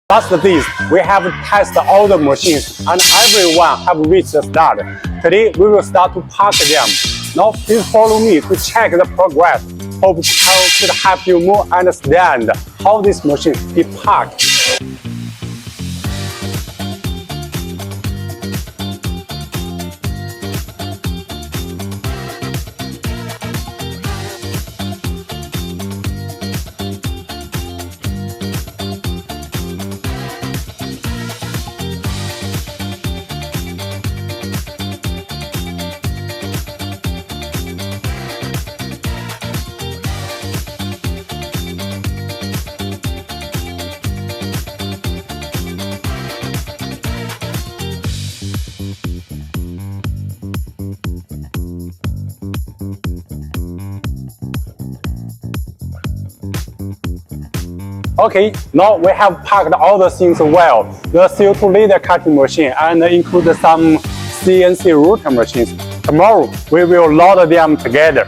Last this, we have tested all the machines and everyone have reached the start. Today, we will start to park them. Now, please follow me to check the progress. Hope I could help you more understand how this machine be parked. Okay, now we have packed all the things well. The CO2 laser cutting machine and include some CNC router machines. Tomorrow, we will load them together.